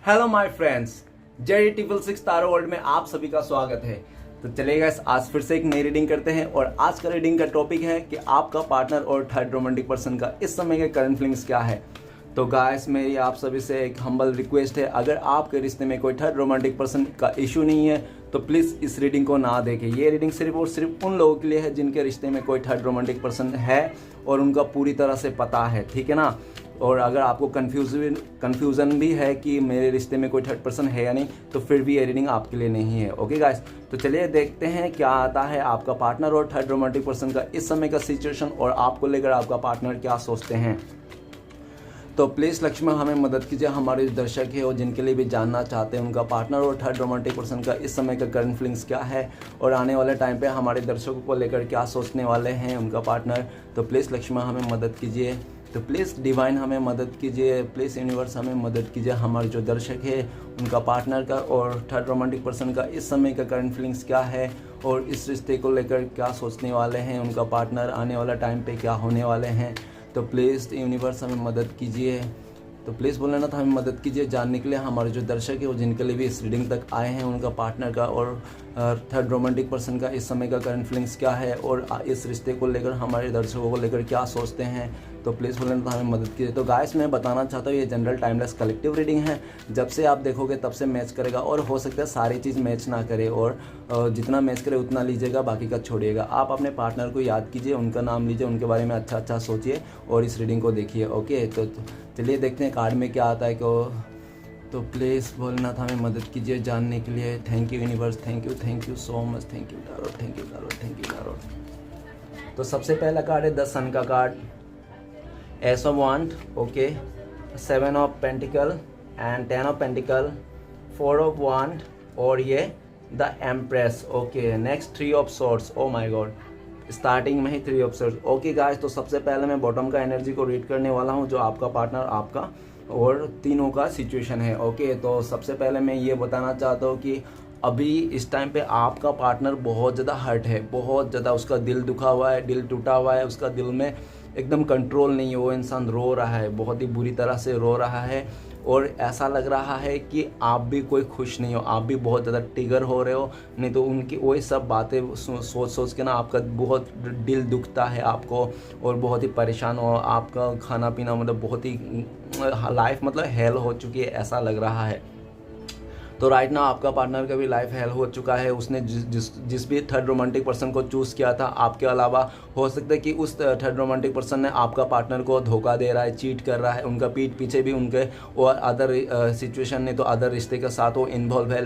Hello my friends, JD triple six taro world में आप सभी का स्वागत है। तो चलिए गाइस, आज फिर से एक नई रीडिंग करते हैं और आज का रीडिंग का टॉपिक है कि आपका पार्टनर और थर्ड रोमांटिक पर्सन का इस समय के करंट फीलिंग्स क्या है। तो गाइस, मेरी आप सभी से एक हम्बल रिक्वेस्ट है, अगर आपके रिश्ते में कोई थर्ड रोमांटिक पर्सन का इशू नहीं है तो प्लीज़ इस रीडिंग को ना देखें। ये रीडिंग सिर्फ और सिर्फ उन लोगों के लिए है जिनके रिश्ते में कोई थर्ड रोमांटिक पर्सन है और उनका पूरी तरह से पता है, ठीक है ना। और अगर आपको कन्फ्यूज़न भी है कि मेरे रिश्ते में कोई थर्ड पर्सन है या नहीं, तो फिर भी ये रीडिंग आपके लिए नहीं है। ओके गाइस, तो चलिए देखते हैं क्या आता है आपका पार्टनर और थर्ड रोमांटिक पर्सन का इस समय का सिचुएशन और आपको लेकर आपका पार्टनर क्या सोचते हैं। तो प्लीज़ लक्ष्मण हमें मदद कीजिए, हमारे जो दर्शक है और जिनके लिए भी जानना चाहते हैं उनका पार्टनर और थर्ड रोमांटिक पर्सन का इस समय का करंट फीलिंग्स क्या है और आने वाले टाइम पे हमारे दर्शकों को लेकर क्या सोचने वाले हैं उनका पार्टनर। तो प्लीज़ लक्ष्मण हमें मदद कीजिए, तो प्लीज़ डिवाइन हमें मदद कीजिए, प्लीज़ यूनिवर्स हमें मदद कीजिए। हमारे जो दर्शक है उनका पार्टनर का और थर्ड रोमांटिक पर्सन का इस समय का करंट फीलिंग्स क्या है और इस रिश्ते को लेकर क्या सोचने वाले हैं उनका पार्टनर, आने वाला टाइम पे क्या होने वाले हैं। तो प्लीज़ यूनिवर्स हमें मदद कीजिए, तो प्लीज़ बोले ना, तो हमें मदद कीजिए जानने के लिए हमारे जो दर्शक है और जिनके लिए भी इस रीडिंग तक आए हैं उनका पार्टनर का और थर्ड रोमांटिक पर्सन का इस समय का करंट फीलिंग्स क्या है और इस रिश्ते को लेकर हमारे दर्शकों को लेकर क्या सोचते हैं। तो प्लीज़ बोले ना, तो हमें मदद कीजिए। तो गाइस, मैं बताना चाहता हूँ ये जनरल टाइमलेस कलेक्टिव रीडिंग है, जब से आप देखोगे तब से मैच करेगा और हो सकता है सारी चीज़ मैच ना करे और जितना मैच करे उतना लीजिएगा, बाकी का छोड़िएगा। आप अपने पार्टनर को याद कीजिए, उनका नाम लीजिए, उनके बारे में अच्छा सोचिए और इस रीडिंग को देखिए। ओके, तो चलिए देखते हैं कार्ड में क्या आता है। तो प्लीज़ बोलना था हमें मदद कीजिए जानने के लिए। Thank you universe, thank you so much, thank you tarot, thank you tarot. तो सबसे पहला कार्ड है द सन का card, ace of wand, okay, seven of pentacle and ten of pentacle, four of wand और ये the empress. Okay, next three of swords. Oh my god, starting में ही three of swords. Okay guys, तो सबसे पहले मैं bottom का energy को रीड करने वाला हूँ, जो आपका पार्टनर, आपका और तीनों का सिचुएशन है। ओके, तो सबसे पहले मैं ये बताना चाहता हूँ कि अभी इस टाइम पे आपका पार्टनर बहुत ज़्यादा हर्ट है, बहुत ज़्यादा उसका दिल दुखा हुआ है, दिल टूटा हुआ है, उसका दिल में एकदम कंट्रोल नहीं है, वो इंसान रो रहा है, बहुत ही बुरी तरह से रो रहा है और ऐसा लग रहा है कि आप भी कोई खुश नहीं हो, आप भी बहुत ज़्यादा ट्रिगर हो रहे हो। नहीं तो उनकी वही सब बातें सोच के ना आपका बहुत दिल दुखता है आपको और बहुत ही परेशान हो, आपका खाना पीना मतलब बहुत ही लाइफ मतलब हेल हो चुकी है, ऐसा लग रहा है। तो राइट ना आपका पार्टनर का भी लाइफ हेल हो चुका है। उसने जिस भी थर्ड रोमांटिक पर्सन को चूज़ किया था आपके अलावा, हो सकता है कि उस थर्ड रोमांटिक पर्सन ने आपका पार्टनर को धोखा दे रहा है, चीट कर रहा है, उनका पीठ पीछे भी उनके और अदर सिचुएशन नहीं तो अदर रिश्ते के साथ वो इन्वॉल्व है,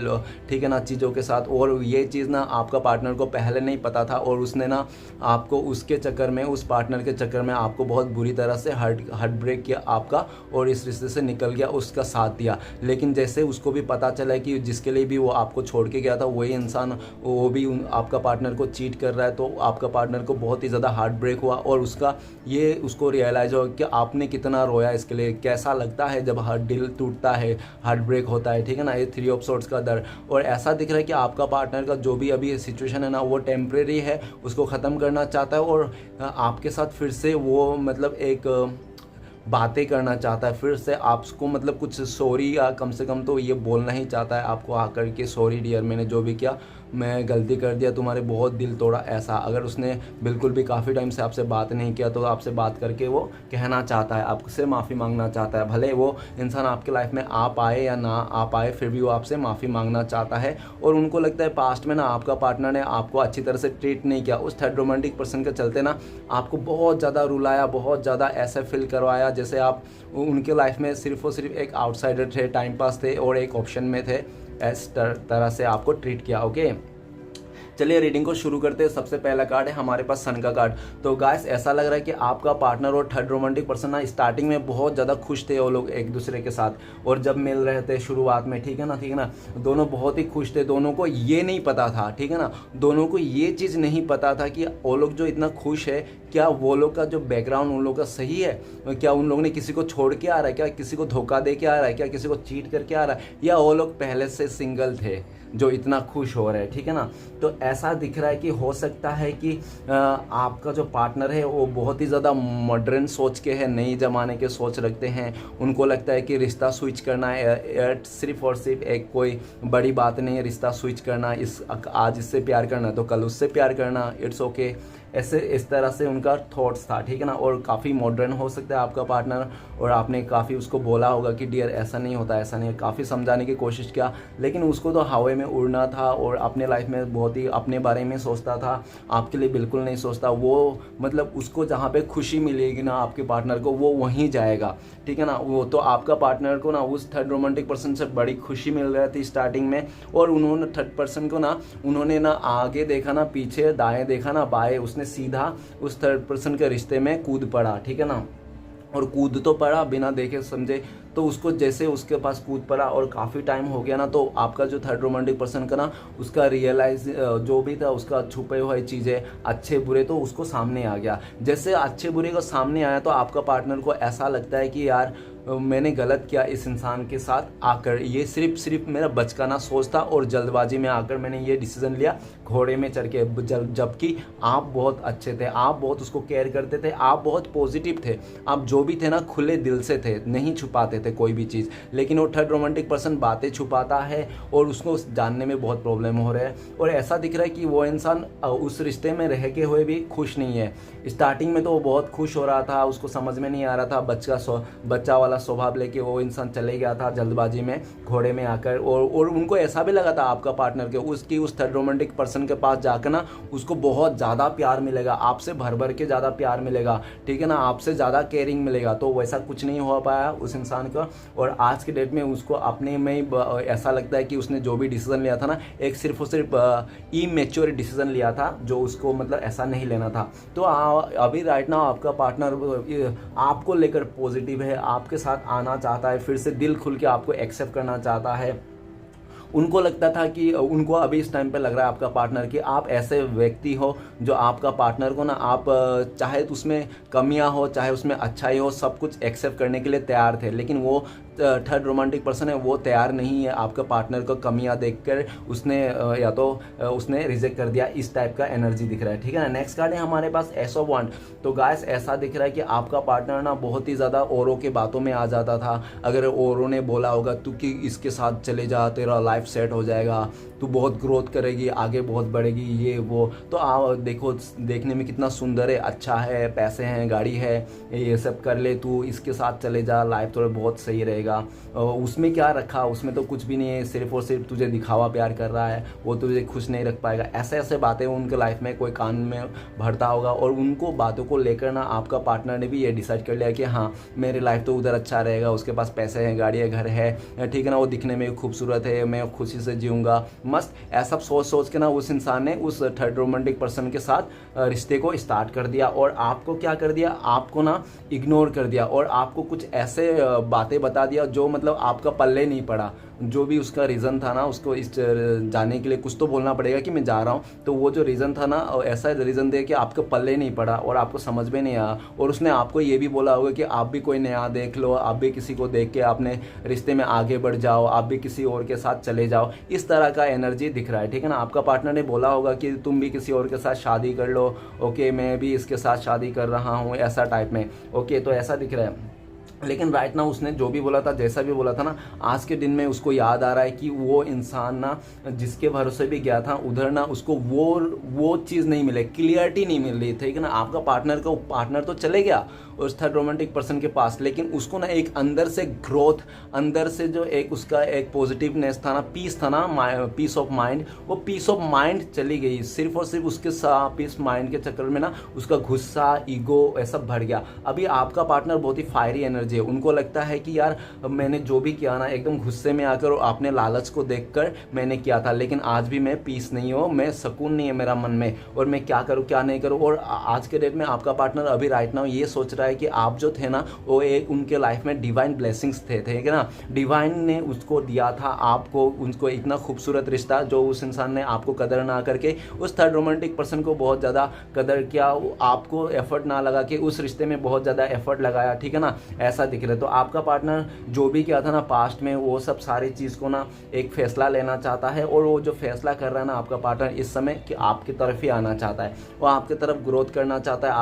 ठीक है ना, चीज़ों के साथ। और ये चीज़ ना आपका पार्टनर को पहले नहीं पता था और उसने ना आपको उसके चक्कर में, उस पार्टनर के चक्कर में आपको बहुत बुरी तरह से हार्ट ब्रेक किया आपका और इस रिश्ते से निकल गया, उसका साथ दिया। लेकिन जैसे उसको भी पता चला कि जिसके लिए भी वो आपको छोड़ के गया था वही इंसान वो भी आपका पार्टनर को चीट कर रहा है, तो आपका पार्टनर को बहुत ही ज़्यादा हार्ट ब्रेक हुआ और उसको रियलाइज़ हो कि आपने कितना रोया इसके लिए, कैसा लगता है जब दिल टूटता है, हार्ट ब्रेक होता है, ठीक है ना। ये थ्री ऑफ सॉर्ड्स का दर्द और ऐसा दिख रहा है कि आपका पार्टनर का जो भी अभी सिचुएशन है ना वो टेम्परेरी है, उसको ख़त्म करना चाहता है और आपके साथ फिर से वो मतलब एक बातें करना चाहता है, फिर से आपको मतलब कुछ सॉरी या कम से कम तो ये बोलना ही चाहता है आपको आकर के, सॉरी डियर, मैंने जो भी किया मैं गलती कर दिया, तुम्हारे बहुत दिल तोड़ा, ऐसा। अगर उसने बिल्कुल भी काफ़ी टाइम से आपसे बात नहीं किया तो आपसे बात करके वो कहना चाहता है, आपसे माफ़ी मांगना चाहता है। भले वो इंसान आपके लाइफ में आ पाए या ना आ पाए, फिर भी वो आपसे माफ़ी मांगना चाहता है और उनको लगता है पास्ट में ना आपका पार्टनर ने आपको अच्छी तरह से ट्रीट नहीं किया, उस थर्ड रोमांटिक पर्सन के चलते ना आपको बहुत ज़्यादा रुलाया, बहुत ज़्यादा ऐसा फील करवाया जैसे आप उनके लाइफ में सिर्फ और सिर्फ एक आउटसाइडर थे, टाइम पास थे और एक ऑप्शन में थे, इस तरह से आपको ट्रीट किया। ओके, चलिए रीडिंग को शुरू करते हैं। सबसे पहला कार्ड है हमारे पास सन का कार्ड। तो गाइस, ऐसा लग रहा है कि आपका पार्टनर और थर्ड रोमांटिक पर्सन ना स्टार्टिंग में बहुत ज़्यादा खुश थे वो लोग एक दूसरे के साथ और जब मिल रहे थे शुरुआत में, ठीक है ना, दोनों बहुत ही खुश थे। दोनों को ये नहीं पता था, ठीक है ना, दोनों को ये चीज़ नहीं पता था कि वो लोग जो इतना खुश है क्या वो लोग का जो बैकग्राउंड उन लोग का सही है, क्या उन लोगों ने किसी को छोड़ के आ रहा है, क्या किसी को धोखा दे के आ रहा है, क्या किसी को चीट करके आ रहा है, या वो लोग पहले से सिंगल थे जो इतना खुश हो रहे हैं, ठीक है ना। तो ऐसा दिख रहा है कि हो सकता है कि आपका जो पार्टनर है वो बहुत ही ज़्यादा मॉडर्न सोच के है, नई ज़माने के सोच रखते हैं। उनको लगता है कि रिश्ता स्विच करना है सिर्फ और सिर्फ एक कोई बड़ी बात नहीं है, रिश्ता स्विच करना, आज इससे प्यार करना तो कल उससे प्यार करना, इट्स ओके, ऐसे इस तरह से उनका थॉट्स था, ठीक है ना। और काफ़ी मॉडर्न हो सकता है आपका पार्टनर, और आपने काफ़ी उसको बोला होगा कि डियर ऐसा नहीं होता, ऐसा नहीं है, काफ़ी समझाने की कोशिश किया, लेकिन उसको तो हवा में उड़ना था और अपने लाइफ में बहुत ही अपने बारे में सोचता था, आपके लिए बिल्कुल नहीं सोचता। वो मतलब उसको जहाँ पे खुशी मिलेगी ना आपके पार्टनर को, वो वहीं जाएगा, ठीक है ना। वो तो आपका पार्टनर को ना उस थर्ड रोमांटिक पर्सन से बड़ी खुशी मिल रही थी स्टार्टिंग में, और उन्होंने थर्ड पर्सन को ना, उन्होंने ना आगे देखा ना पीछे, दाएं देखा ना बाएं, उसने सीधा उस थर्ड पर्सन के रिश्ते में कूद पड़ा, ठीक है ना। और कूद तो पड़ा बिना देखे समझे, तो उसको जैसे उसके पास कूद पड़ा और काफ़ी टाइम हो गया ना, तो आपका जो थर्ड रोमांटिक पर्सन का ना, उसका रियलाइज जो भी था उसका छुपे हुए चीज़ें अच्छे बुरे तो उसको सामने आ गया। जैसे अच्छे बुरे को सामने आया तो आपका पार्टनर को ऐसा लगता है कि यार मैंने गलत किया इस इंसान के साथ आकर, ये सिर्फ मेरा बचकाना सोच था और जल्दबाजी में आकर मैंने ये डिसीजन लिया घोड़े में चढ़ के, जबकि आप बहुत अच्छे थे, आप बहुत उसको केयर करते थे, आप बहुत पॉजिटिव थे, आप जो भी थे ना खुले दिल से थे, नहीं छुपाते थे कोई भी चीज़। लेकिन वो थर्ड रोमांटिक पर्सन बातें छुपाता है और उसको जानने में बहुत प्रॉब्लम हो रहा है, और ऐसा दिख रहा है कि वो इंसान उस रिश्ते में रह के हुए भी खुश नहीं है। स्टार्टिंग में तो वो बहुत खुश हो रहा था, उसको समझ में नहीं आ रहा था, बच्चा वाला स्वभाव लेके वो इंसान चले गया था जल्दबाजी में घोड़े में आकर, और उनको ऐसा भी लगा था आपका पार्टनर के उसकी उस थर्ड रोमांटिक पर्सन के पास जाकर ना उसको बहुत ज़्यादा प्यार मिलेगा, आपसे भर के ज़्यादा प्यार मिलेगा, ठीक है ना, आपसे ज़्यादा केयरिंग मिलेगा। तो वैसा कुछ नहीं हो पाया उस इंसान का, और आज के डेट में उसको अपने में ही ऐसा लगता है कि उसने जो भी डिसीजन लिया था ना, एक सिर्फ और सिर्फ इमेच्योर डिसीजन लिया था, जो उसको मतलब ऐसा नहीं लेना था। तो अभी राइट नाउ आपका पार्टनर आपको लेकर पॉजिटिव है, आपके साथ आना चाहता है, फिर से दिल खुल के आपको एक्सेप्ट करना चाहता है। उनको लगता था कि उनको अभी इस टाइम पे लग रहा है आपका पार्टनर कि आप ऐसे व्यक्ति हो जो आपका पार्टनर को ना, आप चाहे तो उसमें कमियां हो चाहे उसमें अच्छाई हो, सब कुछ एक्सेप्ट करने के लिए तैयार थे। लेकिन वो थर्ड रोमांटिक पर्सन है, वो तैयार नहीं है आपका पार्टनर को कमियां देखकर, उसने या तो उसने रिजेक्ट कर दिया, इस टाइप का एनर्जी दिख रहा है, ठीक है ना। नेक्स्ट कार्ड है हमारे पास एस ऑफ वांड। तो गाइस ऐसा दिख रहा है कि आपका पार्टनर ना बहुत ही ज़्यादा औरों के बातों में आ जाता था। अगर औरों ने बोला होगा तू कि इसके साथ चले जा, तेरा लाइफ सेट हो जाएगा, तू बहुत ग्रोथ करेगी, आगे बहुत बढ़ेगी, ये वो, तो देखो देखने में कितना सुंदर है, अच्छा है, पैसे हैं, गाड़ी है, ये सब कर ले, तू इसके साथ चले जा, लाइफ थोड़ा बहुत सही रहेगा। उसमें क्या रखा, उसमें तो कुछ भी नहीं है, सिर्फ और सिर्फ तुझे दिखावा प्यार कर रहा है, वो तुझे खुश नहीं रख पाएगा। ऐसे ऐसे बातें उनके लाइफ में कोई कान में भरता होगा, और उनको बातों को लेकर ना आपका पार्टनर ने भी ये डिसाइड कर लिया कि हाँ मेरी लाइफ तो उधर अच्छा रहेगा, उसके पास पैसे हैं, गाड़ी है, घर है, ठीक है ना, वो दिखने में खूबसूरत है, मैं खुशी से जीऊँगा, मस्त, ऐसा सोच के ना उस इंसान ने उस थर्ड रोमांटिक पर्सन के साथ रिश्ते को स्टार्ट कर दिया। और आपको क्या कर दिया, आपको ना इग्नोर कर दिया, और आपको कुछ ऐसे बातें बता दिया जो मतलब आपका पल्ले नहीं पड़ा। जो भी उसका रीज़न था ना, उसको इस जाने के लिए कुछ तो बोलना पड़ेगा कि मैं जा रहा हूँ, तो वो जो रीज़न था ना, ऐसा रीज़न दे कि आपको पल्ले नहीं पड़ा और आपको समझ में नहीं आया। और उसने आपको ये भी बोला होगा कि आप भी कोई नया देख लो, आप भी किसी को देख के अपने रिश्ते में आगे बढ़ जाओ, आप भी किसी और के साथ चले जाओ, इस तरह का एनर्जी दिख रहा है, ठीक है ना। आपका पार्टनर ने बोला होगा कि तुम भी किसी और के साथ शादी कर लो, ओके मैं भी इसके साथ शादी कर रहा हूँ, ऐसा टाइप में, ओके, तो ऐसा दिख रहा है। लेकिन राइट ना उसने जो भी बोला था, जैसा भी बोला था ना, आज के दिन में उसको याद आ रहा है कि वो इंसान ना जिसके भरोसे भी गया था, उधर ना उसको वो चीज़ नहीं मिले, क्लियरिटी नहीं मिल रही, ठीक है ना। आपका पार्टनर तो चले गया उस थर्ड रोमांटिक पर्सन के पास, लेकिन उसको ना एक अंदर से ग्रोथ, अंदर से जो एक उसका एक पॉजिटिवनेस था ना, पीस था ना, पीस ऑफ माइंड, वो पीस ऑफ माइंड चली गई। सिर्फ और सिर्फ उसके साथ पीस माइंड के चक्कर में ना उसका गुस्सा, ईगो ऐसा बढ़ गया। अभी आपका पार्टनर बहुत ही फायरी एनर्जी है, उनको लगता है कि यार मैंने जो भी किया ना एकदम गुस्से में आकर और आपने लालच को देखकर मैंने किया था, लेकिन आज भी मैं पीस नहीं हूँ, मैं सुकून नहीं है मेरा मन में, और मैं क्या करूँ क्या नहीं करूँ। और आज के डेट में आपका पार्टनर अभी राइट नाउ ये सोच रहा चुका है कि आप जो थे ना वो एक उनके लाइफ में डिवाइन ब्लेसिंग्स थे, ठीक है ना। डिवाइन ने उसको दिया था आपको, उनको इतना खूबसूरत रिश्ता जो उस इंसान ने आपको कदर ना करके उस थर्ड रोमांटिक पर्सन को बहुत ज़्यादा कदर किया, आपको एफर्ट ना लगा कि उस रिश्ते में बहुत ज़्यादा एफर्ट लगाया, ठीक है ना। ऐसा दिख रहा है। तो आपका पार्टनर जो भी किया था ना पास्ट में, वो सब सारी चीज़ को ना एक फैसला लेना चाहता है, और वो जो फैसला कर रहा है ना आपका पार्टनर इस समय कि आपकी तरफ ही आना चाहता है, वो आपकी तरफ ग्रोथ करना चाहता है,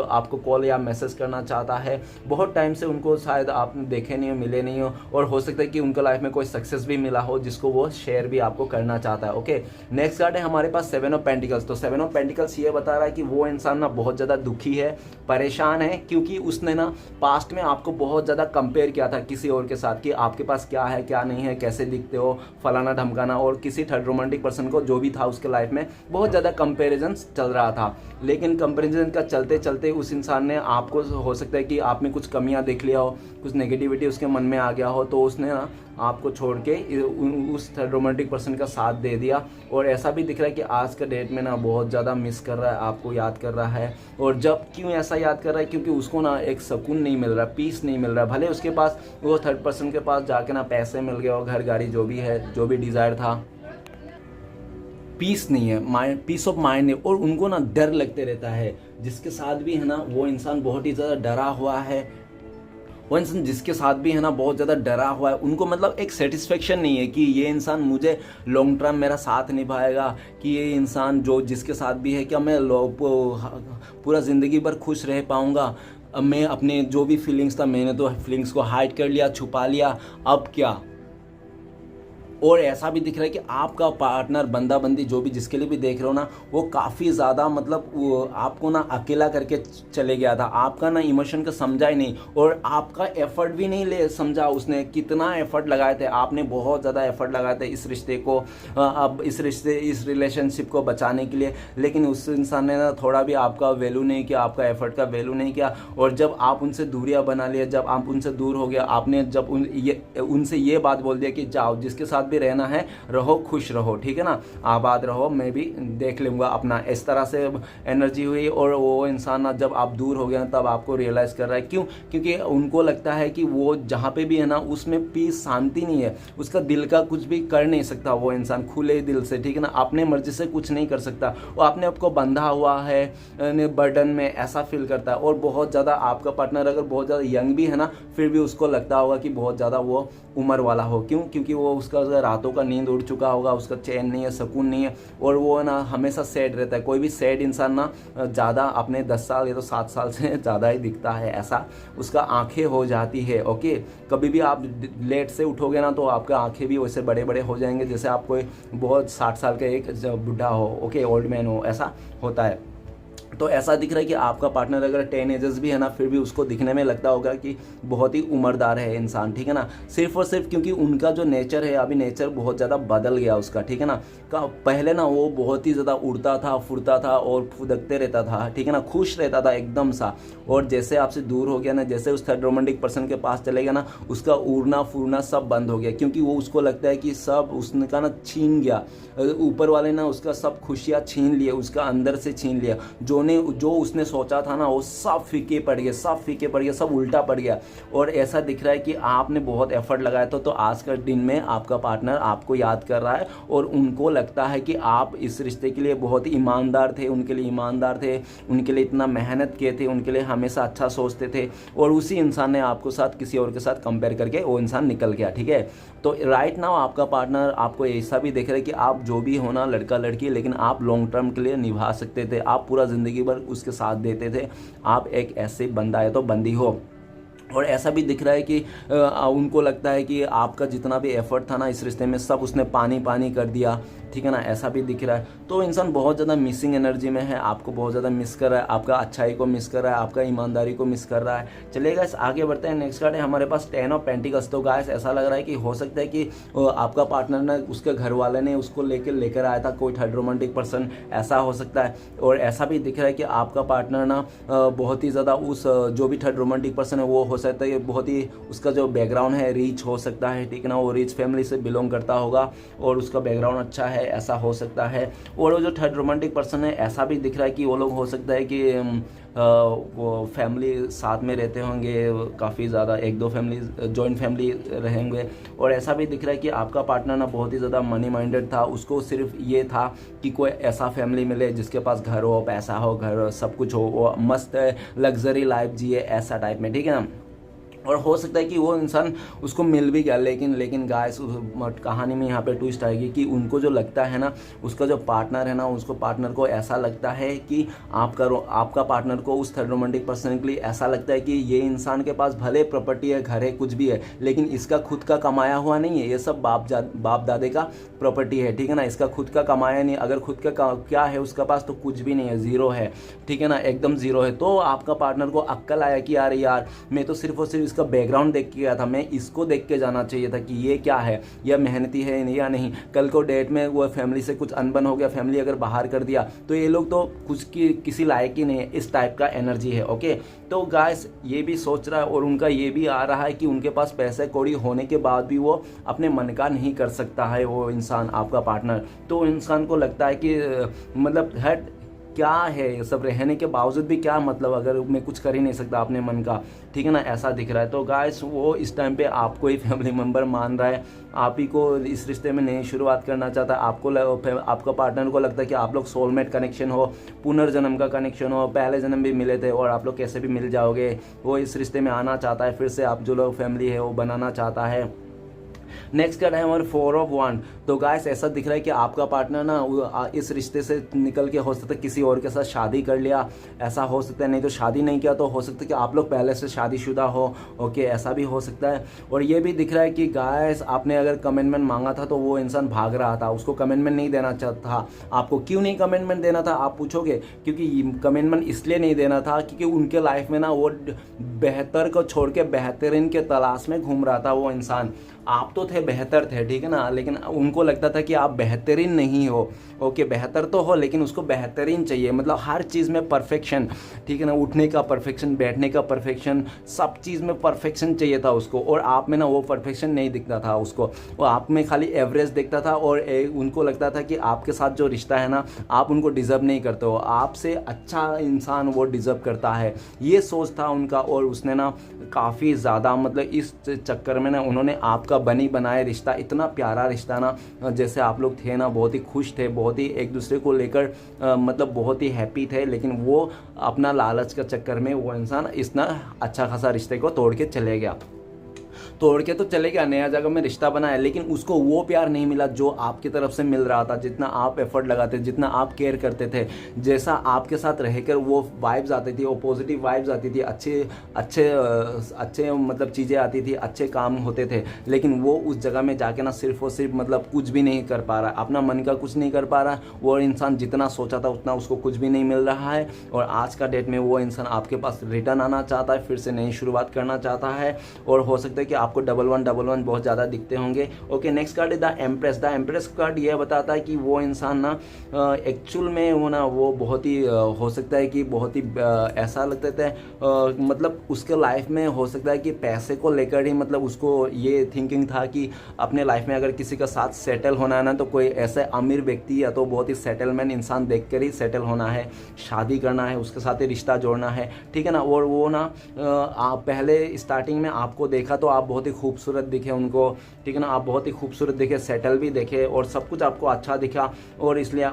आपको कॉल या मैसेज करना चाहता है। बहुत टाइम से उनको शायद आपने देखे नहीं हो, मिले नहीं हो, और हो सकता है कि उनका लाइफ में कोई सक्सेस भी मिला हो जिसको वो शेयर भी आपको करना चाहता है। ओके, नेक्स्ट कार्ड है हमारे पास 7 ऑफ पेंटिकल्स। तो 7 ऑफ पेंटिकल्स ये बता रहा है कि वो इंसान ना बहुत ज़्यादा दुखी है, परेशान है, क्योंकि उसने ना पास्ट में आपको बहुत ज़्यादा कंपेयर किया था किसी और के साथ कि आपके पास क्या है क्या नहीं है, कैसे दिखते हो, फलाना ढमकाना, और किसी थर्ड रोमांटिक पर्सन को जो भी था उसके लाइफ में बहुत ज़्यादा कंपेरिजन चल रहा था। लेकिन कंपेरिजन का चलते चलते उस इंसान ने आपको, हो सकता है कि आप में कुछ कमियां देख लिया हो, कुछ नेगेटिविटी उसके मन में आ गया हो, तो उसने ना आपको छोड़ के उस थर्ड रोमांटिक पर्सन का साथ दे दिया। और ऐसा भी दिख रहा है कि आज का डेट में ना बहुत ज़्यादा मिस कर रहा है, आपको याद कर रहा है। और जब क्यों ऐसा याद कर रहा है, क्योंकि उसको ना एक सुकून नहीं मिल रहा, पीस नहीं मिल रहा। भले उसके पास वो थर्ड पर्सन के पास जाके ना पैसे मिल गए हो, घर गाड़ी जो भी है, जो भी डिज़ायर था, पीस नहीं है, माइंड, पीस ऑफ माइंड है। और उनको ना डर लगते रहता है, जिसके साथ भी है ना वो इंसान बहुत ही ज़्यादा डरा हुआ है, वो इंसान जिसके साथ भी है ना बहुत ज़्यादा डरा हुआ है। उनको मतलब एक सेटिस्फेक्शन नहीं है कि ये इंसान मुझे लॉन्ग टर्म मेरा साथ निभाएगा, कि ये इंसान जो जिसके साथ भी है क्या मैं पूरा ज़िंदगी भर खुश रह पाऊँगा। अब मैं अपने जो भी फीलिंग्स था, मैंने तो फीलिंग्स को हाइड कर लिया, छुपा लिया, अब क्या। और ऐसा भी दिख रहा है कि आपका पार्टनर, बंदा बंदी जो भी जिसके लिए भी देख रहे हो ना, वो काफ़ी ज़्यादा मतलब वो आपको ना अकेला करके चले गया था, आपका ना इमोशन का समझा ही नहीं, और आपका एफर्ट भी नहीं ले समझा उसने। कितना एफर्ट लगाए थे आपने, बहुत ज़्यादा एफर्ट लगाए थे इस रिश्ते को, अब इस रिलेशनशिप को बचाने के लिए, लेकिन उस इंसान ने ना थोड़ा भी आपका वैल्यू नहीं किया, आपका एफर्ट का वैल्यू नहीं किया। और जब आप उनसे दूरियां बना लिए, जब आप उनसे दूर हो गया, आपने जब उनसे ये बात बोल दिया कि जाओ, जिसके साथ भी रहना है रहो, खुश रहो, ठीक है ना, आबाद रहो, मैं भी देख लूँगा अपना, इस तरह से एनर्जी हुई। और वो इंसान ना जब आप दूर हो गए तब आपको रियलाइज़ कर रहा है, क्यों, क्योंकि उनको लगता है कि वो जहाँ पे भी है ना उसमें पीस, शांति नहीं है, उसका दिल का कुछ भी कर नहीं सकता वो इंसान खुले दिल से, ठीक है ना, अपने मर्जी से कुछ नहीं कर सकता, वो अपने आप को बंधा हुआ है बर्डन में, ऐसा फील करता है। और बहुत ज़्यादा आपका पार्टनर अगर बहुत ज़्यादा यंग भी है ना, फिर भी उसको लगता होगा कि बहुत ज़्यादा वो उम्र वाला हो, क्यों, क्योंकि वो उसका रातों का नींद उड़ चुका होगा, उसका चैन नहीं है, सुकून नहीं है, और वो ना हमेशा सैड रहता है। कोई भी सैड इंसान ना ज़्यादा अपने 10 साल या तो 7 साल से ज़्यादा ही दिखता है, ऐसा उसका आंखें हो जाती है। ओके, कभी भी आप लेट से उठोगे ना तो आपका आंखें भी वैसे बड़े बड़े हो जाएंगे, जैसे आप कोई बहुत 60 साल का एक बुढ़ा हो, ओके, ओल्ड मैन हो, ऐसा होता है। तो ऐसा दिख रहा है कि आपका पार्टनर अगर 10 एजेस भी है ना, फिर भी उसको दिखने में लगता होगा कि बहुत ही उम्रदार है इंसान, ठीक है ना, सिर्फ और सिर्फ क्योंकि उनका जो नेचर है अभी, नेचर बहुत ज़्यादा बदल गया उसका, ठीक है ना। पहले ना वो बहुत ही ज़्यादा उड़ता था, फुरता था और फुदकते रहता था, ठीक है ना, खुश रहता था एकदम सा। और जैसे आपसे दूर हो गया ना, जैसे उस थर्ड रोमांटिक पर्सन के पास चले गया ना, उसका उड़ना फुरना सब बंद हो गया, क्योंकि वो उसको लगता है कि सब उसका ना छीन गया, ऊपर वाले ना उसका सब खुशियाँ छीन लिए, उसका अंदर से छीन लिया, जो उसने सोचा था ना वो सब फीके पड़ गए, सब फीके पड़ गए, सब उल्टा पड़ गया। और ऐसा दिख रहा है कि आपने बहुत एफर्ट लगाया था, तो आज का दिन में आपका पार्टनर आपको याद कर रहा है, और उनको लगता है कि आप इस रिश्ते के लिए बहुत ही ईमानदार थे, उनके लिए ईमानदार थे, उनके लिए इतना मेहनत किए थे, उनके लिए हमेशा अच्छा सोचते थे, और उसी इंसान ने आपको साथ किसी और के साथ कंपेयर करके वो इंसान निकल गया, ठीक है। तो राइट नाउ आपका पार्टनर आपको ऐसा भी देख रहा है कि आप जो भी हो ना, लड़का लड़की, लेकिन आप लॉन्ग टर्म के लिए निभा सकते थे, आप पूरा ज़िंदगी भर उसके साथ देते थे, आप एक ऐसे बंदा है तो बंदी हो। और ऐसा भी दिख रहा है कि उनको लगता है कि आपका जितना भी एफर्ट था ना इस रिश्ते में, सब उसने पानी पानी कर दिया, ठीक है ना, ऐसा भी दिख रहा है। तो इंसान बहुत ज़्यादा मिसिंग एनर्जी में है, आपको बहुत ज़्यादा मिस कर रहा है, आपका अच्छाई को मिस कर रहा है, आपका ईमानदारी को मिस कर रहा है। चलिए गाइस आगे बढ़ते हैं। नेक्स्ट कार्ड है हमारे पास 10 ऑफ पेंटिकल्स। तो गाइस ऐसा लग रहा है कि हो सकता है कि आपका पार्टनर ना, उसके घर वाले ने उसको लेकर आया था, कोई थर्ड रोमांटिक पर्सन, ऐसा हो सकता है। और ऐसा भी दिख रहा है कि आपका पार्टनर ना बहुत ही ज़्यादा उस जो भी थर्ड रोमांटिक पर्सन है वो हो सकता है बहुत ही, उसका जो बैकग्राउंड है रिच हो सकता है, ठीक है ना, वो रिच फैमिली से बिलोंग करता होगा और उसका बैकग्राउंड अच्छा है, ऐसा हो सकता है। और वो जो थर्ड रोमांटिक पर्सन है, ऐसा भी दिख रहा है कि वो लोग हो सकता है कि वो फैमिली साथ में रहते होंगे, काफ़ी ज़्यादा 1-2 फैमिली जॉइंट फैमिली रहेंगे। और ऐसा भी दिख रहा है कि आपका पार्टनर ना बहुत ही ज़्यादा मनी माइंडेड था, उसको सिर्फ ये था कि कोई ऐसा फैमिली मिले जिसके पास घर हो, पैसा हो, घर सब कुछ हो, वो मस्त लग्जरी लाइफ जिए, ऐसा टाइप में, ठीक है ना। और हो सकता है कि वो इंसान उसको मिल भी गया, लेकिन गाइस कहानी में यहाँ पे ट्विस्ट आएगी कि उनको जो लगता है ना, उसका जो पार्टनर है ना, उसको पार्टनर को ऐसा लगता है कि आपका पार्टनर को उस थर्ड रोमांटिक पर्सन के लिए ऐसा लगता है कि ये इंसान के पास भले प्रॉपर्टी है, घर है, कुछ भी है, लेकिन इसका खुद का कमाया हुआ नहीं है, ये सब बाप दादे का प्रॉपर्टी है, ठीक है ना। इसका खुद का कमाया नहीं, अगर खुद का क्या है उसका पास, तो कुछ भी नहीं है, ज़ीरो है, ठीक है ना, एकदम ज़ीरो है। तो आपका पार्टनर को अक्ल आया कि यार मैं तो सिर्फ और सिर्फ इसका बैकग्राउंड देख के गया था, मैं इसको देख के जाना चाहिए था कि ये क्या है, यह मेहनती है या नहीं। कल को डेट में वो फैमिली से कुछ अनबन हो गया, फैमिली अगर बाहर कर दिया, तो ये लोग तो कुछ किसी लायक ही नहीं है, इस टाइप का एनर्जी है। ओके, तो गाइस ये भी सोच रहा है और उनका ये भी आ रहा है कि उनके पास पैसे कौड़ी होने के बाद भी वो अपने मन का नहीं कर सकता है, वो इंसान आपका पार्टनर। तो इंसान को लगता है कि मतलब हट क्या है ये सब, रहने के बावजूद भी क्या मतलब, अगर मैं कुछ कर ही नहीं सकता अपने मन का, ठीक है ना, ऐसा दिख रहा है। तो गाइस वो इस टाइम पे आपको ही फैमिली मेम्बर मान रहा है, आप ही को इस रिश्ते में नई शुरुआत करना चाहता है। आपका पार्टनर को लगता है कि आप लोग सोलमेट कनेक्शन हो, पुनर्जन्म का कनेक्शन हो, पहले जन्म भी मिले थे और आप लोग कैसे भी मिल जाओगे। वो इस रिश्ते में आना चाहता है, फिर से आप जो लोग फैमिली है वो बनाना चाहता है। नेक्स्ट कार्ड है हमारे 4 ऑफ वन। तो गाइस ऐसा दिख रहा है कि आपका पार्टनर ना इस रिश्ते से निकल के हो सकता है किसी और के साथ शादी कर लिया, ऐसा हो सकता है, नहीं तो शादी नहीं किया तो हो सकता है कि आप लोग पहले से शादीशुदा हो। ओके, ऐसा भी हो सकता है। और ये भी दिख रहा है कि गाइस आपने अगर कमिटमेंट मांगा था तो वो इंसान भाग रहा था, उसको कमिटमेंट नहीं देना चाहता था। आपको क्यों नहीं कमिटमेंट देना था आप पूछोगे, क्योंकि कमिटमेंट इसलिए नहीं देना था क्योंकि उनके लाइफ में ना वो बेहतर को छोड़ के बेहतरीन के तलाश में घूम रहा था वो इंसान। आप तो थे बेहतर थे, ठीक है ना, लेकिन उनको लगता था कि आप बेहतरीन नहीं हो। ओके, बेहतर तो हो लेकिन उसको बेहतरीन चाहिए, मतलब हर चीज़ में परफेक्शन, ठीक है ना, उठने का परफेक्शन, बैठने का परफेक्शन, सब चीज़ में परफेक्शन चाहिए था उसको। और आप में ना वो परफेक्शन नहीं दिखता था उसको, वो आप में खाली एवरेज दिखता था। और उनको लगता था कि आपके साथ जो रिश्ता है ना, आप उनको डिज़र्व नहीं करते हो, आपसे अच्छा इंसान वो डिज़र्व करता है, ये सोच था उनका। और उसने ना काफ़ी ज़्यादा मतलब इस चक्कर में ना उन्होंने आपका बनी बनाए रिश्ता, इतना प्यारा रिश्ता ना, जैसे आप लोग थे ना, बहुत ही खुश थे, बहुत ही एक दूसरे को लेकर मतलब बहुत ही हैप्पी थे। लेकिन वो अपना लालच का चक्कर में वो इंसान इतना अच्छा खासा रिश्ते को तोड़ के चले गया। तोड़ के तो चले गया, नया जगह में रिश्ता बनाया, लेकिन उसको वो प्यार नहीं मिला जो आपकी तरफ से मिल रहा था, जितना आप एफर्ट लगाते, जितना आप केयर करते थे, जैसा आपके साथ रहकर वो वाइब्स आती थी, वो पॉजिटिव वाइब्स आती थी, अच्छे मतलब चीज़ें आती थी, अच्छे काम होते थे। लेकिन वो उस जगह में जाके ना सिर्फ और सिर्फ मतलब कुछ भी नहीं कर पा रहा, अपना मन का कुछ नहीं कर पा रहा। वो इंसान जितना सोचा था उतना उसको कुछ भी नहीं मिल रहा है। और आज का डेट में वो इंसान आपके पास रिटर्न आना चाहता है, फिर से नई शुरुआत करना चाहता है। और हो सकता है कि आपको 1111 बहुत ज़्यादा दिखते होंगे। ओके, नेक्स्ट कार्ड है the empress. The empress card ये बताता है कि वो इंसान ना एक्चुअल में वो बहुत ही हो सकता है कि बहुत ही ऐसा लगता है मतलब उसके लाइफ में हो सकता है कि पैसे को लेकर ही मतलब उसको ये थिंकिंग था कि अपने लाइफ में अगर किसी का साथ सेटल होना है ना, तो कोई ऐसे अमीर व्यक्ति या तो बहुत ही सेटलमेंट इंसान देख कर ही सेटल होना है, शादी करना है, उसके साथ ही रिश्ता जोड़ना है, ठीक है ना। और वो ना आप पहले स्टार्टिंग में आपको देखा तो आप बहुत ही खूबसूरत दिखे उनको, ठीक है ना, आप बहुत ही खूबसूरत दिखे, सेटल भी दिखे और सब कुछ आपको अच्छा दिखा। और इसलिए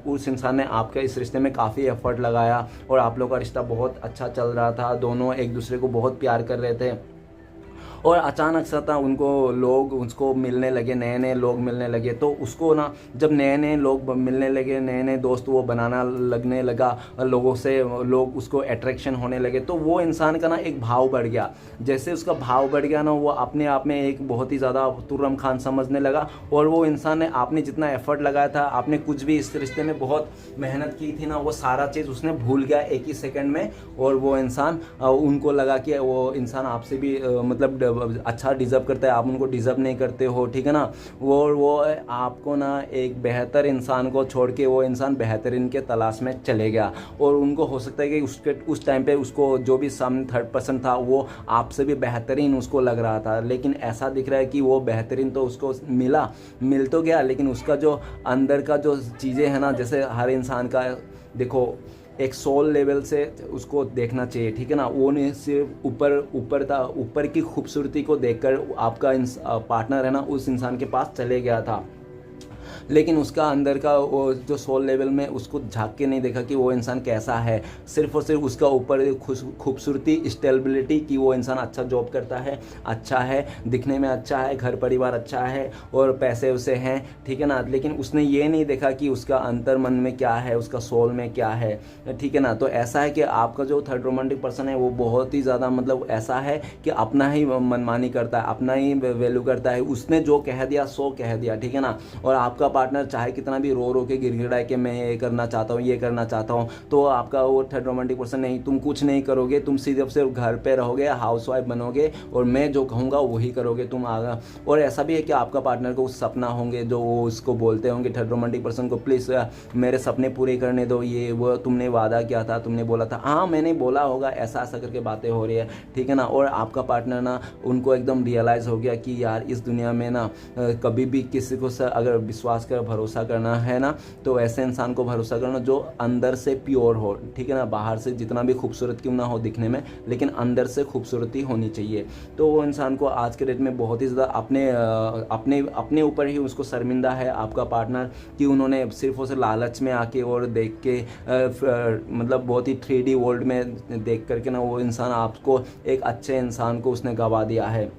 उस इंसान ने आपके इस रिश्ते में काफ़ी एफर्ट लगाया और आप लोग का रिश्ता बहुत अच्छा चल रहा था, दोनों एक दूसरे को बहुत प्यार कर रहे थे। और अचानक से था उसको मिलने लगे, नए नए लोग मिलने लगे। तो उसको ना जब नए नए लोग मिलने लगे, नए नए दोस्त वो बनाना लगने लगा, लोगों से लोग उसको अट्रैक्शन होने लगे, तो वो इंसान का ना एक भाव बढ़ गया। जैसे उसका भाव बढ़ गया ना, वो अपने आप में एक बहुत ही ज़्यादा तुर्रम खान समझने लगा। और वो इंसान ने आपने जितना एफर्ट लगाया था, आपने कुछ भी इस रिश्ते में बहुत मेहनत की थी ना, वो सारा चीज़ उसने भूल गया एक ही सेकंड में। और वो इंसान उनको लगा कि वो इंसान आपसे भी मतलब अच्छा डिज़र्व करता है, आप उनको डिज़र्व नहीं करते हो, ठीक है ना। वो आपको ना एक बेहतर इंसान को छोड़ के वो इंसान बेहतरीन के तलाश में चले गया। और उनको हो सकता है कि उस टाइम पे उसको जो भी सामने थर्ड पर्सन था वो आपसे भी बेहतरीन उसको लग रहा था। लेकिन ऐसा दिख रहा है कि वो बेहतरीन तो उसको मिल तो गया, लेकिन उसका जो अंदर का जो चीज़ें हैं ना, जैसे हर इंसान का देखो एक सोल लेवल से उसको देखना चाहिए, ठीक है ना। वो नहीं सिर्फ ऊपर की खूबसूरती को देखकर आपका पार्टनर है ना उस इंसान के पास चले गया था, लेकिन उसका अंदर का वो जो सोल लेवल में उसको झांक के नहीं देखा कि वो इंसान कैसा है। सिर्फ और सिर्फ उसका ऊपर खूबसूरती, स्टेबिलिटी कि वो इंसान अच्छा जॉब करता है, अच्छा है, दिखने में अच्छा है, घर परिवार अच्छा है और पैसे उसे हैं, ठीक है ना। लेकिन उसने ये नहीं देखा कि उसका अंतर मन में क्या है, उसका सोल में क्या है, ठीक है ना। तो ऐसा है कि आपका जो थर्ड रोमांटिक पर्सन है वो बहुत ही ज़्यादा मतलब ऐसा है कि अपना ही मनमानी करता है, अपना ही वैल्यू करता है। उसने जो कह दिया सो कह दिया, ठीक है ना। और आपका पार्टनर चाहे कितना भी रो के गिड़गिड़ाए कि मैं ये करना चाहता हूँ, ये करना चाहता हूँ, तो आपका वो थर्ड रोमांटिक पर्सन नहीं, तुम कुछ नहीं करोगे, तुम सिर्फ घर पे रहोगे, हाउसवाइफ बनोगे और मैं जो कहूँगा वही करोगे तुम आगे। और ऐसा भी है कि आपका पार्टनर को सपना होंगे जो वो उसको बोलते होंगे थर्ड रोमांटिक पर्सन को, प्लीज़ मेरे सपने पूरे करने दो, ये वो तुमने वादा किया था, तुमने बोला था, हाँ मैंने बोला होगा, ऐसा ऐसा करके बातें हो रही है, ठीक है ना। और आपका पार्टनर ना उनको एकदम रियलाइज़ हो गया कि यार इस दुनिया में ना कभी भी किसी को अगर विश्वास कर भरोसा करना है ना तो ऐसे इंसान को भरोसा करना जो अंदर से प्योर हो, ठीक है ना। बाहर से जितना भी खूबसूरत क्यों ना हो दिखने में, लेकिन अंदर से खूबसूरती होनी चाहिए। तो वो इंसान को आज के डेट में बहुत ही ज़्यादा अपने ऊपर ही उसको शर्मिंदा है आपका पार्टनर कि उन्होंने सिर्फ उसे लालच में आके और देख के मतलब बहुत ही 3D वर्ल्ड में देख करके ना वो इंसान आपको एक अच्छे इंसान को उसने गवा दिया है।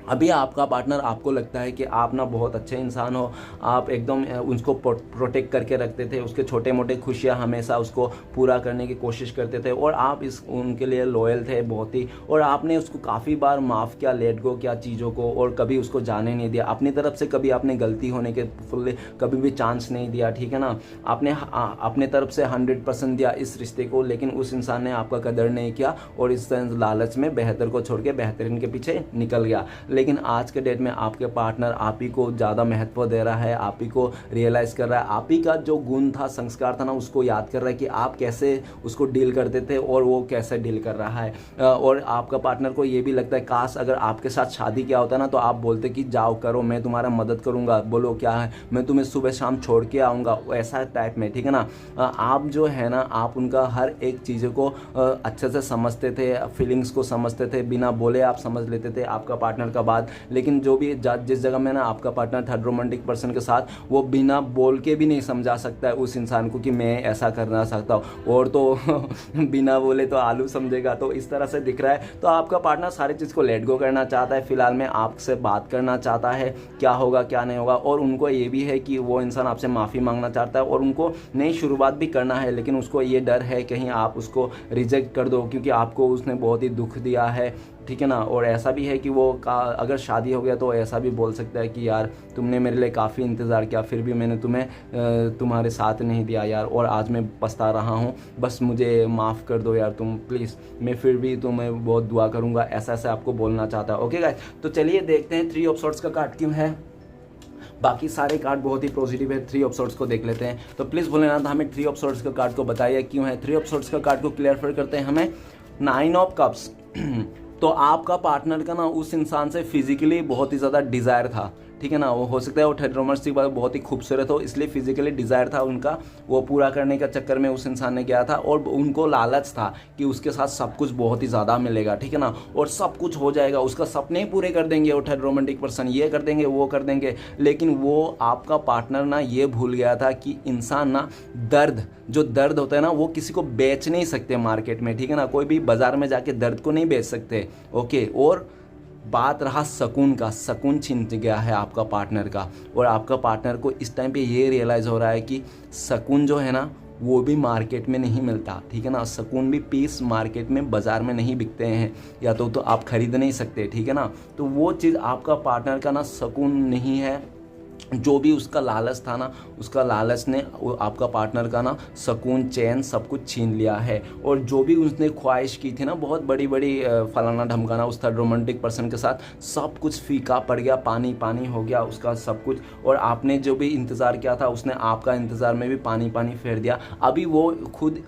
अभी आपका पार्टनर आपको लगता है कि आप ना बहुत अच्छे इंसान हो, आप एकदम उसको प्रोटेक्ट करके रखते थे, उसके छोटे मोटे खुशियाँ हमेशा उसको पूरा करने की कोशिश करते थे और आप उनके लिए लॉयल थे बहुत ही, और आपने उसको काफ़ी बार माफ़ किया, लेट गो किया चीज़ों को और कभी उसको जाने नहीं दिया। अपनी तरफ से कभी आपने गलती होने के फुल कभी भी चांस नहीं दिया, ठीक है ना। आपने अपने तरफ से 100% दिया इस रिश्ते को, लेकिन उस इंसान ने आपका कदर नहीं किया और इस लालच में बेहतर को छोड़ के बेहतरीन के पीछे निकल गया। लेकिन आज के डेट में आपके पार्टनर आप ही को ज़्यादा महत्व दे रहा है, आप ही को रियलाइज़ कर रहा है, आप ही का जो गुण था, संस्कार था ना उसको याद कर रहा है कि आप कैसे उसको डील करते थे और वो कैसे डील कर रहा है। और आपका पार्टनर को ये भी लगता है काश अगर आपके साथ शादी किया होता ना तो आप बोलते कि जाओ करो, मैं तुम्हारा मदद करूँगा, बोलो क्या है, मैं तुम्हें सुबह शाम छोड़ के आऊँगा, ऐसा टाइप में, ठीक है ना। आप जो है ना आप उनका हर एक चीज़ों को अच्छे से समझते थे, फीलिंग्स को समझते थे, बिना बोले आप समझ लेते थे आपका पार्टनर का बात। लेकिन जो भी जिस जगह में ना आपका पार्टनर थर्ड रोमांटिक पर्सन के साथ वो बिना बोल के भी नहीं समझा सकता है उस इंसान को कि मैं ऐसा करना चाहता हूँ, और तो बिना बोले तो आलू समझेगा, तो इस तरह से दिख रहा है। तो आपका पार्टनर सारी चीज़ को लेट गो करना चाहता है, फिलहाल में आपसे बात करना चाहता है क्या होगा क्या नहीं होगा, और उनको ये भी है कि वो इंसान आपसे माफ़ी मांगना चाहता है और उनको नई शुरुआत भी करना है, लेकिन उसको ये डर है कहीं आप उसको रिजेक्ट कर दो क्योंकि आपको उसने बहुत ही दुख दिया है, ठीक है ना। और ऐसा भी है कि वो अगर शादी हो गया तो ऐसा भी बोल सकता है कि यार तुमने मेरे लिए काफ़ी इंतज़ार किया फिर भी मैंने तुम्हें तुम्हारे साथ नहीं दिया यार, और आज मैं पछता रहा हूँ, बस मुझे माफ़ कर दो यार तुम प्लीज़, मैं फिर भी तुम्हें बहुत दुआ करूँगा, ऐसा ऐसा आपको बोलना चाहता है। ओके गाइस, तो चलिए देखते हैं 3 ऑफ सॉर्ड्स का कार्ड क्यों है। बाकी सारे कार्ड बहुत ही पॉजिटिव है, 3 ऑफ सॉर्ड्स को देख लेते हैं। तो प्लीज़ भूलना था हमें 3 ऑफ सॉर्ड्स का कार्ड को बताइए क्यों है। 3 ऑफ सॉर्ड्स का कार्ड को क्लियर करते हैं हमें 9 ऑफ कप्स। तो आपका पार्टनर का ना उस इंसान से फिजिकली बहुत ही ज़्यादा डिज़ायर था, ठीक है ना। वो हो सकता है वो थर्ड रोमांटिक बहुत ही खूबसूरत हो, इसलिए फिजिकली डिज़ायर था उनका, वो पूरा करने का चक्कर में उस इंसान ने गया था और उनको लालच था कि उसके साथ सब कुछ बहुत ही ज़्यादा मिलेगा, ठीक है ना, और सब कुछ हो जाएगा, उसका सपने पूरे कर देंगे वो थर्ड रोमांटिक पर्सन, ये कर देंगे वो कर देंगे। लेकिन वो आपका पार्टनर ना ये भूल गया था कि इंसान ना जो दर्द होता है ना वो किसी को बेच नहीं सकते मार्केट में, ठीक है ना। कोई भी बाजार में जाके दर्द को नहीं बेच सकते, ओके। और बात रहा सकून का, सकून छीन गया है आपका पार्टनर का, और आपका पार्टनर को इस टाइम पे ये रियलाइज़ हो रहा है कि सकून जो है ना वो भी मार्केट में नहीं मिलता, ठीक है ना। सकून भी पीस मार्केट में बाज़ार में नहीं बिकते हैं, या तो आप खरीद नहीं सकते, ठीक है ना। तो वो चीज़ आपका पार्टनर का ना सकून नहीं है, जो भी उसका लालच था ना उसका लालच ने आपका पार्टनर का ना सकून चैन सब कुछ छीन लिया है। और जो भी उसने ख्वाहिश की थी ना बहुत बड़ी बड़ी फलाना ढमकाना उस थर्ड रोमांटिक पर्सन के साथ, सब कुछ फीका पड़ गया, पानी पानी हो गया उसका सब कुछ। और आपने जो भी इंतज़ार किया था उसने आपका इंतज़ार में भी पानी पानी फेर दिया। अभी वो खुद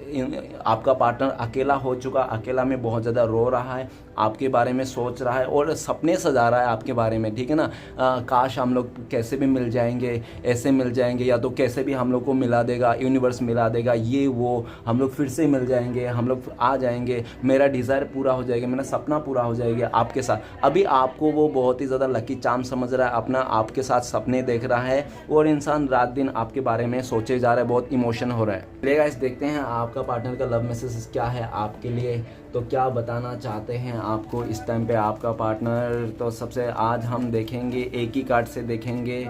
आपका पार्टनर अकेला हो चुका, अकेला में बहुत ज़्यादा रो रहा है, आपके बारे में सोच रहा है और सपने सजा रहा है आपके बारे में, ठीक है ना। काश हम लोग कैसे भी मिल जाएंगे, ऐसे मिल जाएंगे, या तो कैसे भी हम लोग को मिला देगा, यूनिवर्स मिला देगा, ये वो हम लोग फिर से मिल जाएंगे, हम लोग आ जाएंगे, मेरा डिज़ायर पूरा हो जाएगा, मेरा सपना पूरा हो जाएगा आपके साथ। अभी आपको वो बहुत ही ज़्यादा लकी चार्म समझ रहा है, अपना आपके साथ सपने देख रहा है और इंसान रात दिन आपके बारे में सोचे जा रहा है, बहुत इमोशन हो रहा है। चलिए गाइस देखते हैं आपका पार्टनर का लव मैसेज क्या है आपके लिए, तो क्या बताना चाहते हैं आपको इस टाइम पे आपका पार्टनर। तो सबसे आज हम देखेंगे एक ही कार्ड से देखेंगे।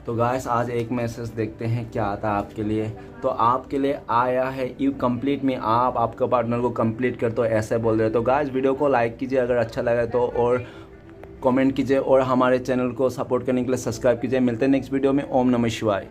तो गाइस आज एक मैसेज देखते हैं क्या आता है आपके लिए। तो आपके लिए आया है यू कंप्लीट मी, आप आपका पार्टनर को कंप्लीट कर, तो ऐसे बोल रहे हो। तो गाइस वीडियो को लाइक कीजिए अगर अच्छा लगा तो, और कमेंट कीजिए और हमारे चैनल को सपोर्ट करने के लिए सब्सक्राइब कीजिए। मिलते हैं नेक्स्ट वीडियो में। ओम नमः शिवाय।